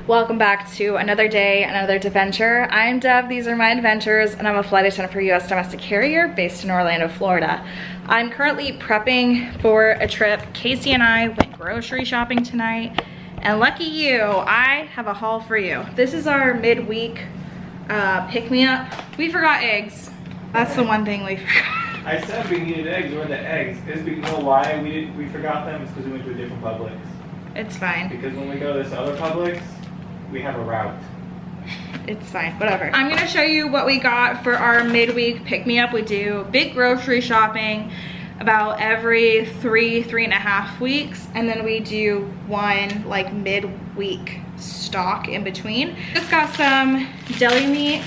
Welcome back to another day, another Deventure. I'm Dev, these are my adventures, and I'm a flight attendant for U.S. domestic carrier based in Orlando, Florida. I'm currently prepping for a trip. Casey and I went grocery shopping tonight, and lucky you, I have a haul for you. This is our midweek pick-me-up. We forgot eggs. That's the one thing we forgot. I said we needed eggs. Where are the eggs? You know why we forgot them? It's because we went to a different Publix. It's fine. Because when we go to this other Publix, we have a route. It's fine, whatever. I'm gonna show you what we got for our midweek pick-me-up. We do big grocery shopping about every three and a half weeks, and then we do one like midweek stock in between. Just got some deli meat.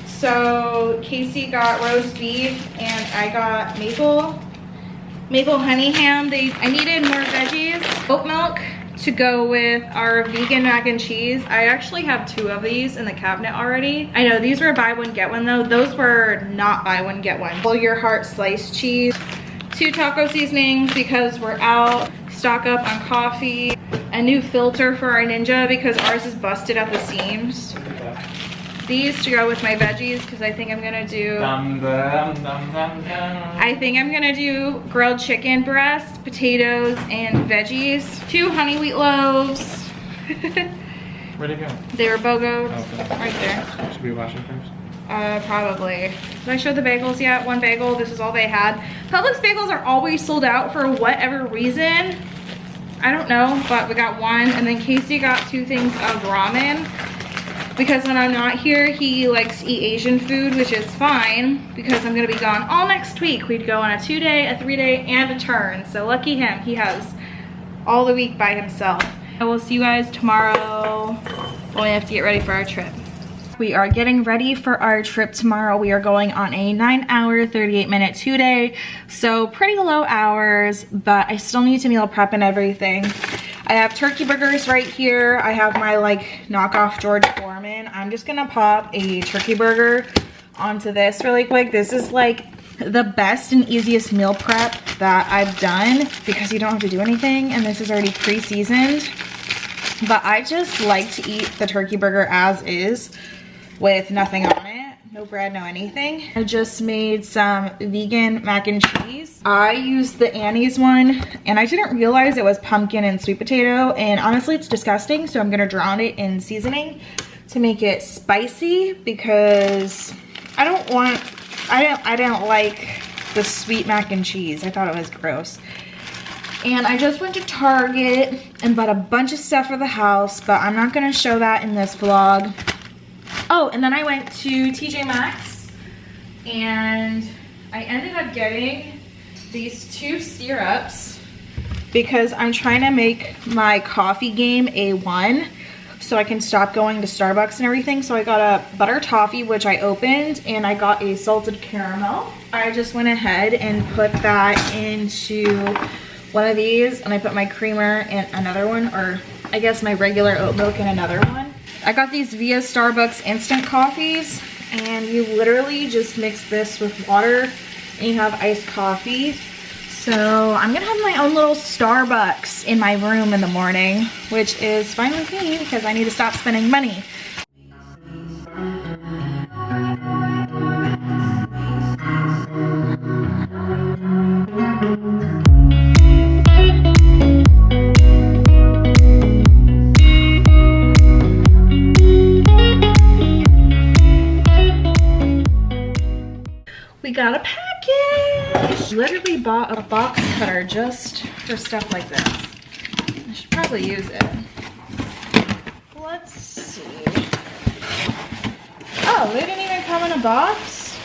So Casey got roast beef and I got maple honey ham. I needed more veggies. Oat milk to go with our vegan mac and cheese. I actually have 2 of these in the cabinet already. I know these were buy one get one though. Those were not buy one get one. Pull your heart sliced cheese. 2 taco seasonings because we're out. Stock up on coffee. A new filter for our Ninja because ours is busted at the seams. These to go with my veggies because I think I'm gonna do grilled chicken breast, potatoes, and veggies. 2 honey wheat loaves. Where'd it go? They were BOGO'd. Okay. Right there. Should we wash it first? Probably. Did I show the bagels yet? 1 bagel. This is all they had. Publix bagels are always sold out for whatever reason. I don't know, but we got 1, and then Casey got 2 things of ramen. Because when I'm not here, he likes to eat Asian food, which is fine because I'm gonna be gone all next week. We'd go on a 2-day, a 3-day, and a turn. So lucky him, he has all the week by himself. I will see you guys tomorrow when we have to get ready for our trip. We are getting ready for our trip tomorrow. We are going on a 9-hour, 38-minute 2-day. So pretty low hours, but I still need to meal prep and everything. I have turkey burgers right here. I have my like knockoff George Foreman. I'm just gonna pop a turkey burger onto this really quick. This is like the best and easiest meal prep that I've done because you don't have to do anything, and this is already pre-seasoned. But I just like to eat the turkey burger as is with nothing on it. No bread, no anything. I just made some vegan mac and cheese. I used the Annie's one, and I didn't realize it was pumpkin and sweet potato, and honestly it's disgusting, so I'm gonna drown it in seasoning to make it spicy because I don't like the sweet mac and cheese. I thought it was gross. And I just went to Target and bought a bunch of stuff for the house, but I'm not gonna show that in this vlog. Oh, and then I went to TJ Maxx and I ended up getting these 2 syrups because I'm trying to make my coffee game A1 so I can stop going to Starbucks and everything. So I got a butter toffee, which I opened, and I got a salted caramel. I just went ahead and put that into one of these, and I put my creamer in another one, or I guess my regular oat milk in another one. I got these via Starbucks instant coffees, and you literally just mix this with water and you have iced coffee. So I'm gonna have my own little Starbucks in my room in the morning, which is fine with me because I need to stop spending money. We got a package. Literally bought a box cutter just for stuff like this. I should probably use it. Let's see. Oh, they didn't even come in a box?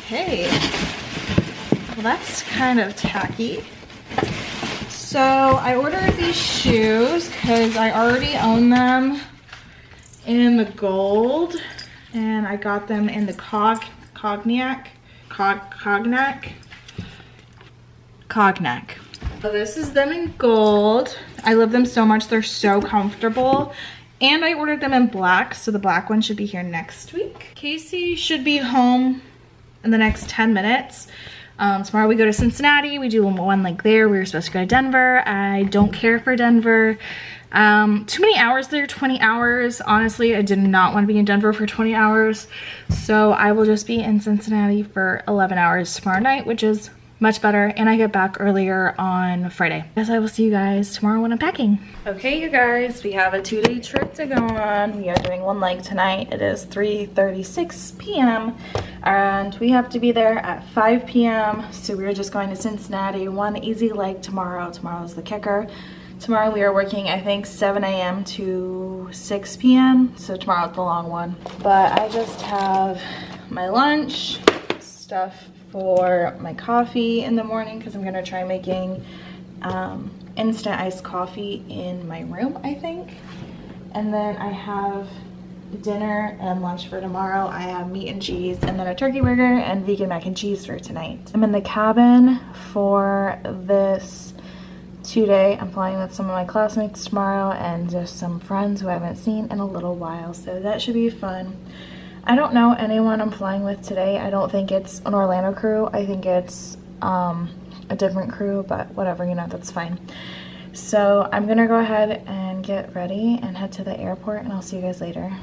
Okay. Well, that's kind of tacky. So I ordered these shoes because I already own them in the gold, and I got them in the cognac. So this is them in gold. I love them so much. They're so comfortable. And I ordered them in black, so the black one should be here next week. Casey should be home in the next 10 minutes. Tomorrow we go to Cincinnati. We do one like there. We were supposed to go to Denver. I don't care for Denver. Too many hours there, 20 hours. Honestly, I did not want to be in Denver for 20 hours. So I will just be in Cincinnati for 11 hours tomorrow night, which is much better, and I get back earlier on Friday. Guess I will see you guys tomorrow when I'm packing. Okay, you guys, we have a 2-day trip to go on. We are doing one leg tonight. It is 3:36 p.m. and we have to be there at 5 p.m. So we're just going to Cincinnati. One easy leg tomorrow. Tomorrow's the kicker. Tomorrow we are working, I think, 7 a.m. to 6 p.m. So tomorrow's the long one. But I just have my lunch, stuff for my coffee in the morning because I'm gonna try making instant iced coffee in my room, I think. And then I have dinner and lunch for tomorrow. I have meat and cheese and then a turkey burger and vegan mac and cheese for tonight. I'm in the cabin for this 2-day. I'm flying with some of my classmates tomorrow and just some friends who I haven't seen in a little while, so that should be fun. I don't know anyone I'm flying with today. I don't think it's an Orlando crew. I think it's a different crew, but whatever, you know, that's fine. So I'm gonna go ahead and get ready and head to the airport, and I'll see you guys later.